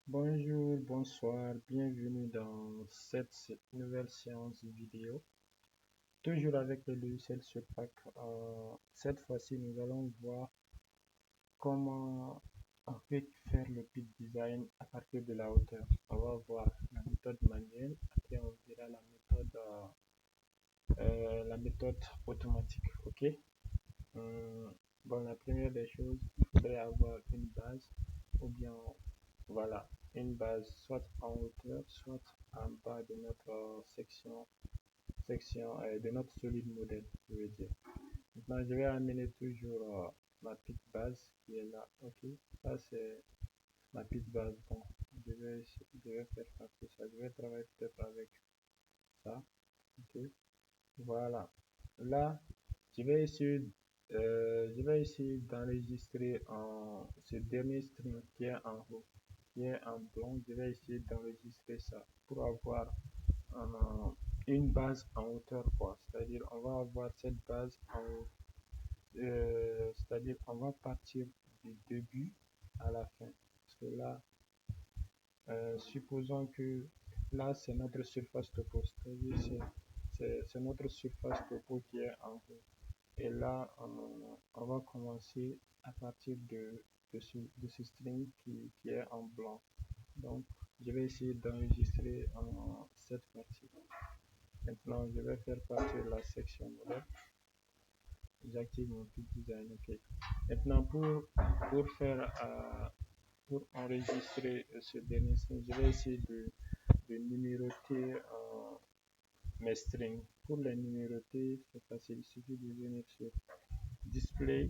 Bonjour, bonsoir, bienvenue dans cette nouvelle séance vidéo. Toujours avec le logiciel Surpack. Cette fois-ci, nous allons voir comment on peut faire le pit design à partir de la hauteur. On va voir la méthode manuelle, après on verra la méthode automatique. Ok. Bon, la première des choses, il faudrait avoir une base ou bien voilà, une base soit en hauteur, soit en bas de notre section de notre solide modèle, je veux dire. Maintenant, je vais amener toujours ma petite base qui est là. Ok, ça c'est ma petite base. Bon, je vais faire partie ça. Je vais travailler peut-être avec ça. Ok, voilà. Là, je vais essayer, d'enregistrer ce dernier string qui est en haut, qui est en blanc. Je vais essayer d'enregistrer ça pour avoir euh, une base en hauteur, quoi. C'est-à-dire, on va avoir cette base en haut. C'est-à-dire, on va partir du début à la fin. Parce que là, supposons que là, c'est notre surface topo. C'est-à-dire, c'est notre surface topo qui est en haut. Et là, on va commencer à partir de ce string qui est en blanc. Donc, je vais essayer d'enregistrer cette partie. Maintenant, je vais faire partir la section modèle. J'active mon petit design. OK. Maintenant, pour enregistrer ce dernier string, je vais essayer de numéroter mes strings. Pour les numéroter, c'est facile. Il suffit de venir sur Display.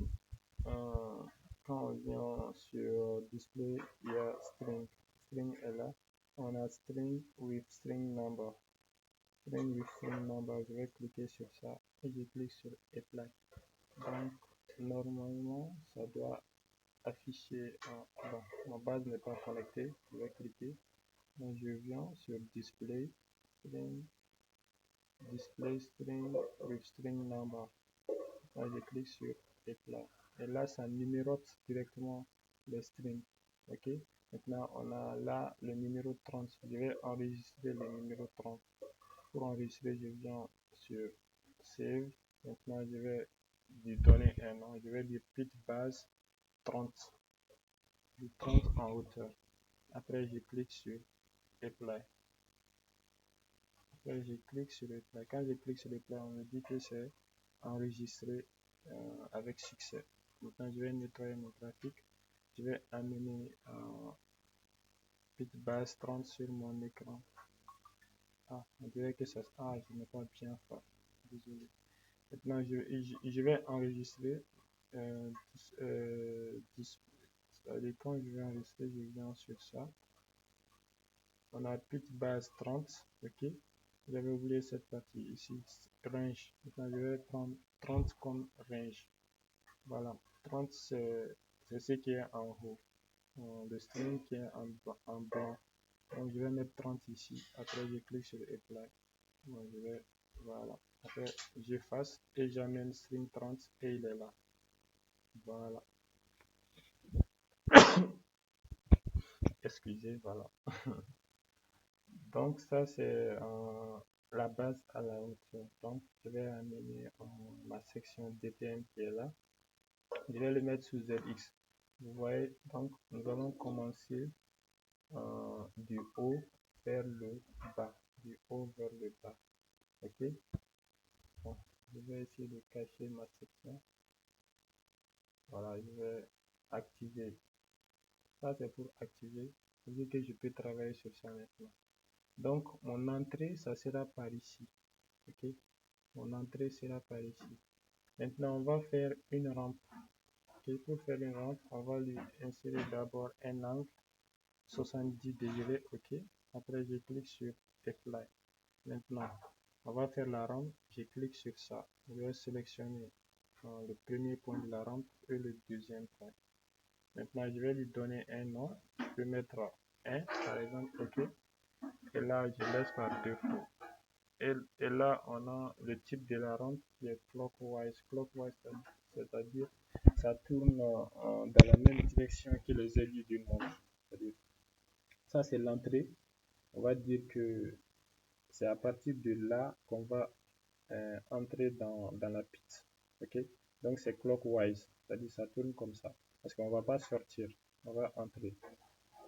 Quand on vient sur Display, il y a String. String est là. On a String with String Number. String with String Number. Je vais cliquer sur ça et je clique sur Apply. Donc, normalement, ça doit afficher. Bon, ma base n'est pas connectée. Je vais cliquer. Donc, je viens sur Display. String. Display String with String Number. Là, je clique sur Apply. Et là, ça numérote directement les strings. Ok. Maintenant, on a là le numéro 30. Je vais enregistrer le numéro 30. Pour enregistrer, je viens sur Save. Maintenant, je vais lui donner un nom. Je vais dire pit base 30. Du 30 en hauteur. Après, je clique sur Apply. Après, je clique sur Apply. Quand je clique sur Apply, on me dit que c'est enregistré avec succès. Maintenant, je vais nettoyer mon graphique. Je vais amener petite base 30 sur mon écran. On dirait que ça. Je n'ai pas bien fait. Désolé. Maintenant, je vais enregistrer. C'est-à-dire, quand je vais enregistrer, je viens sur ça. On a petite base 30. Ok. J'avais oublié cette partie ici. Range. Maintenant, je vais prendre 30 comme range. Voilà. 30, c'est ce qui est en haut. Le string qui est en blanc. Donc, je vais mettre 30 ici. Après, je clique sur Apply. Donc, voilà. Après, j'efface et j'amène string 30 et il est là. Voilà. Excusez, voilà. Donc, ça, c'est la base à la hauteur. Donc, je vais amener ma section DTM qui est là. Je vais le mettre sous ZX. Vous voyez, donc, nous allons commencer du haut vers le bas. Du haut vers le bas. Ok. Bon, je vais essayer de cacher ma section. Voilà, je vais activer. Ça, c'est pour activer. Ça veut dire que je peux travailler sur ça maintenant. Donc, mon entrée, ça sera par ici. Ok. Mon entrée sera par ici. Maintenant, on va faire une rampe. Ok. Pour faire une rampe, on va lui insérer d'abord un angle 70 degrés. Ok. Après, je clique sur Apply. Maintenant, on va faire la rampe. Je clique sur ça. Je vais sélectionner le premier point de la rampe et le deuxième point. Maintenant, je vais lui donner un nom. Je peux mettre 1, par exemple. OK. Et là, je laisse par défaut. Et là, on a le type de la rampe qui est clockwise. Clockwise, c'est-à-dire ça tourne dans la même direction que les aiguilles d'une montre. C'est-à-dire Ça, c'est l'entrée. On va dire que c'est à partir de là qu'on va entrer dans la pit. Ok? Donc, c'est clockwise. C'est-à-dire ça tourne comme ça. Parce qu'on ne va pas sortir. On va entrer.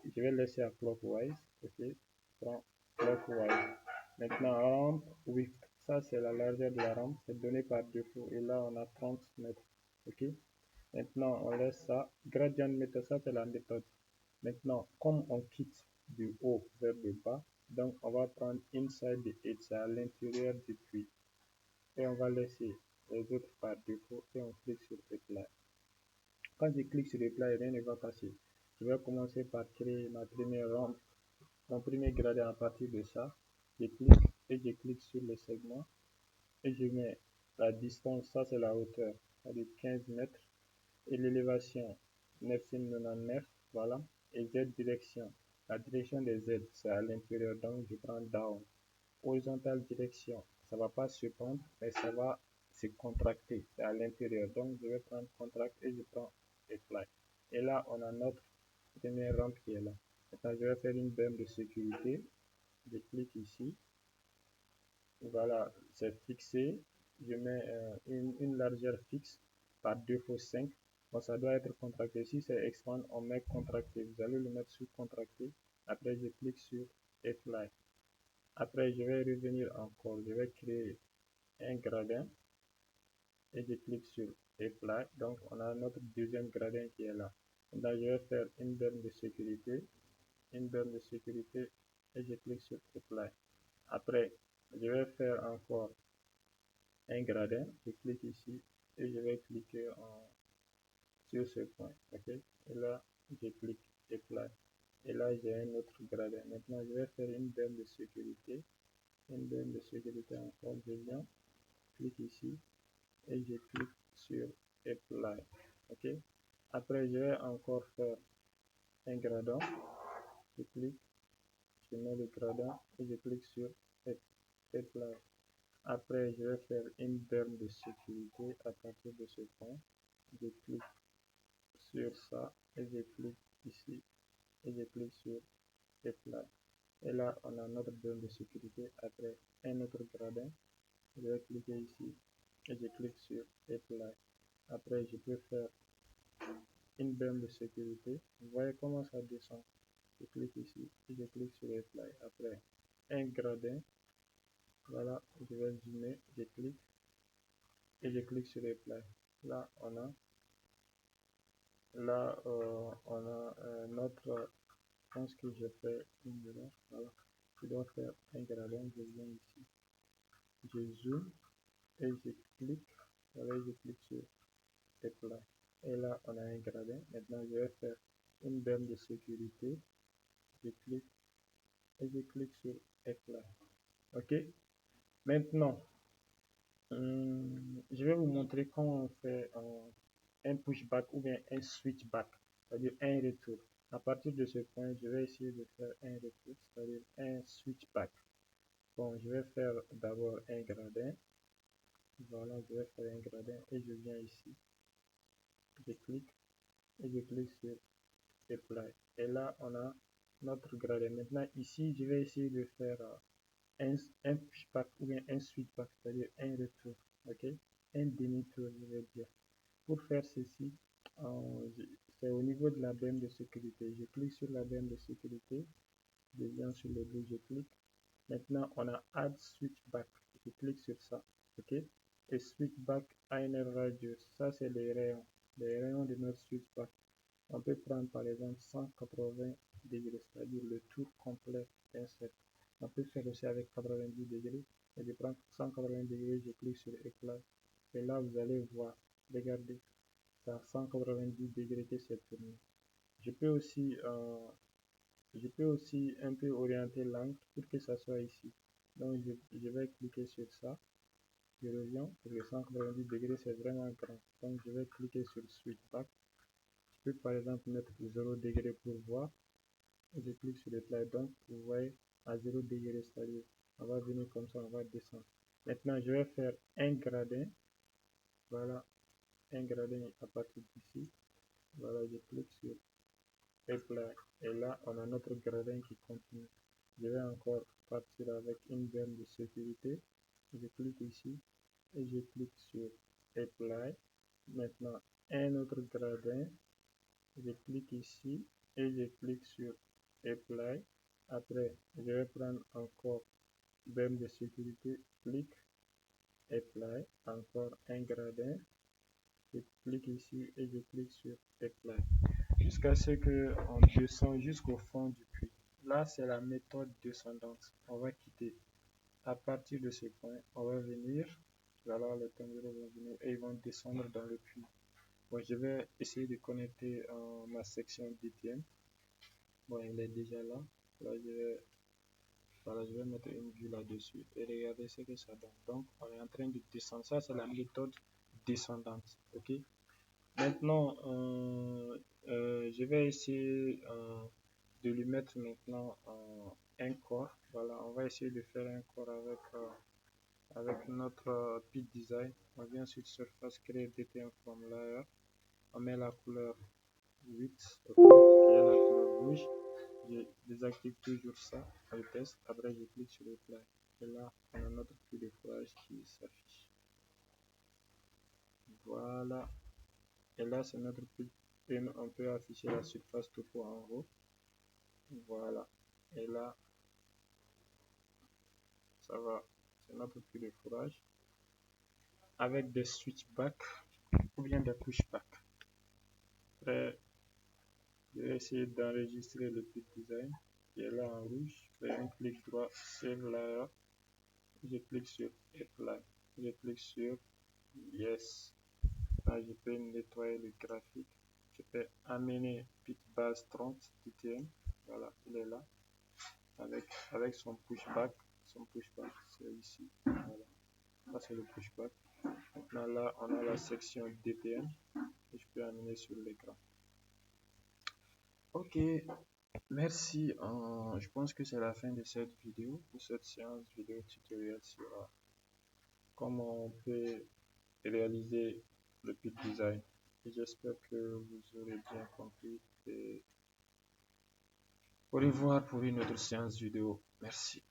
Je vais laisser à clockwise. Ok? Je prends clockwise. Maintenant, rampe width. Ça, c'est la largeur de la rampe. C'est donné par défaut. Et là, on a 30 mètres. Ok? Maintenant, on laisse ça. Gradient method, ça, c'est la méthode. Maintenant, comme on quitte du haut vers le bas, donc on va prendre inside the edge, c'est à l'intérieur du puits. Et on va laisser les autres par défaut et on clique sur Apply. Quand je clique sur Apply, rien ne va passer. Je vais commencer par créer ma première rampe, mon premier gradient à partir de ça. Je clique et je clique sur le segment et je mets la distance, ça c'est la hauteur, c'est-à-dire 15 mètres et l'élévation 999, voilà, et Z direction. La direction des Z, c'est à l'intérieur, donc je prends down. Horizontal direction, ça va pas se pendre, mais ça va se contracter, c'est à l'intérieur. Donc je vais prendre contract et je prends apply. Et là, on a notre première rampe qui est là. Maintenant, je vais faire une berme de sécurité. Je clique ici. Voilà, c'est fixé. Je mets une largeur fixe par défaut 5. Bon, ça doit être contracté. Si c'est expand, on met contracté. Vous allez le mettre sur contracté. Après, je clique sur apply. Après, je vais revenir encore. Je vais créer un gradin et je clique sur apply. Donc, on a notre deuxième gradin qui est là. Maintenant, je vais faire une borne de sécurité. Une borne de sécurité et je clique sur apply. Après, je vais faire encore un gradin, je clique ici et je vais cliquer sur ce point, ok, et là je clique apply et là j'ai un autre gradin. Maintenant je vais faire une berme de sécurité, encore, je viens, clique ici et je clique sur apply, ok. Après je vais encore faire un gradin, je clique, je mets le gradin et je clique sur apply. Après, je vais faire une berme de sécurité à partir de ce point. Je clique sur ça et je clique ici et je clique sur Apply. Et là, on a notre berme de sécurité. Après, un autre gradin. Je vais cliquer ici et je clique sur Apply. Après, je peux faire une berme de sécurité. Vous voyez comment ça descend. Je clique ici et je clique sur Apply. Après, un gradin. Voilà, je vais zoomer, je clique et je clique sur Apply. Là, on a notre, je pense que j'ai fait une erreur, voilà, je dois faire un gradin, je viens ici, je zoome et je clique, voilà, je clique sur Apply, et là on a un gradin. Maintenant je vais faire une berme de sécurité, je clique et je clique sur Apply, ok. Maintenant je vais vous montrer comment on fait un pushback ou bien un switchback, c'est-à-dire un retour. À partir de ce point, je vais essayer de faire un retour, c'est-à-dire un switchback. Bon, je vais faire d'abord un gradin. Voilà, je vais faire un gradin et je viens ici. Je clique et je clique sur Apply. Et là, on a notre gradin. Maintenant, ici, je vais essayer de faire un pushback ou bien un switchback, c'est-à-dire un retour. Ok, un demi-tour, je vais dire. Pour faire ceci, c'est au niveau de la berme de sécurité. Je clique sur la berme de sécurité, je viens sur le bout, je clique. Maintenant, on a Add Switchback. Je clique sur ça, ok. Et Switchback Inner Radius, ça c'est les rayons de notre switchback. On peut prendre par exemple 180 degrés, c'est-à-dire le tour complet d'un cercle. On peut faire aussi avec 90 degrés. Et je prends 180 degrés, je clique sur Apply. Et là, vous allez voir, regardez, c'est à 190 degrés que c'est tourné. Je peux aussi un peu orienter l'angle pour que ça soit ici. Donc je vais cliquer sur ça. Je reviens pour que 190 degrés c'est vraiment grand. Donc je vais cliquer sur Switchback. Je peux par exemple mettre 0 degré pour voir. Je clique sur le play. Donc vous voyez à 0 degré, c'est-à-dire on va venir comme ça, on va descendre. Maintenant je vais faire un gradin. Voilà, un gradin à partir d'ici. Voilà, je clique sur apply. Et là, on a notre gradin qui continue. Je vais encore partir avec une borne de sécurité. Je clique ici et je clique sur apply. Maintenant, un autre gradin. Je clique ici et je clique sur apply. Après, je vais prendre encore borne de sécurité, clique, apply, encore un gradin. Je clique ici et je clique sur apply jusqu'à ce qu'on descend jusqu'au fond du puits. Là, c'est la méthode descendante. On va quitter. À partir de ce point, on va venir. Alors, les tangéreux vont venir et ils vont descendre dans le puits. Bon, je vais essayer de connecter ma section DTM. Bon, il est déjà là. Là, je vais mettre une vue là-dessus et regarder ce que ça donne. Donc, on est en train de descendre. Ça, c'est la méthode descendante. OK? Maintenant, je vais essayer de lui mettre maintenant un corps. Voilà, on va essayer de faire un corps avec notre pit design. On vient sur surface, créer DTM from layer. On met la couleur 8, ok, qui est la couleur rouge. Je désactive toujours ça, je teste. Après, je clique sur le play. Et là, on a notre puits de fourrage qui s'affiche. Voilà. Et là, c'est notre puits. Et on peut afficher la surface topo en haut. Voilà. Et là, ça va. C'est notre puits de fourrage. Avec des switchbacks ou bien des pushbacks. Après, je vais essayer d'enregistrer le pit design qui est là en rouge. Je fais un clic droit, save layer. Je clique sur apply. Je clique sur yes. Là, je peux nettoyer le graphique. Je peux amener pit base 30 TTM. Voilà, il est là. Avec son pushback. Son pushback, c'est ici. Voilà. Ça, c'est le pushback. Maintenant, là, on a la section DTM. Et je peux amener sur l'écran. Ok. Merci. Je pense que c'est la fin de cette vidéo, de cette séance vidéo tutoriel sur comment on peut réaliser le pit design. Et j'espère que vous aurez bien compris. Et au revoir pour une autre séance vidéo. Merci.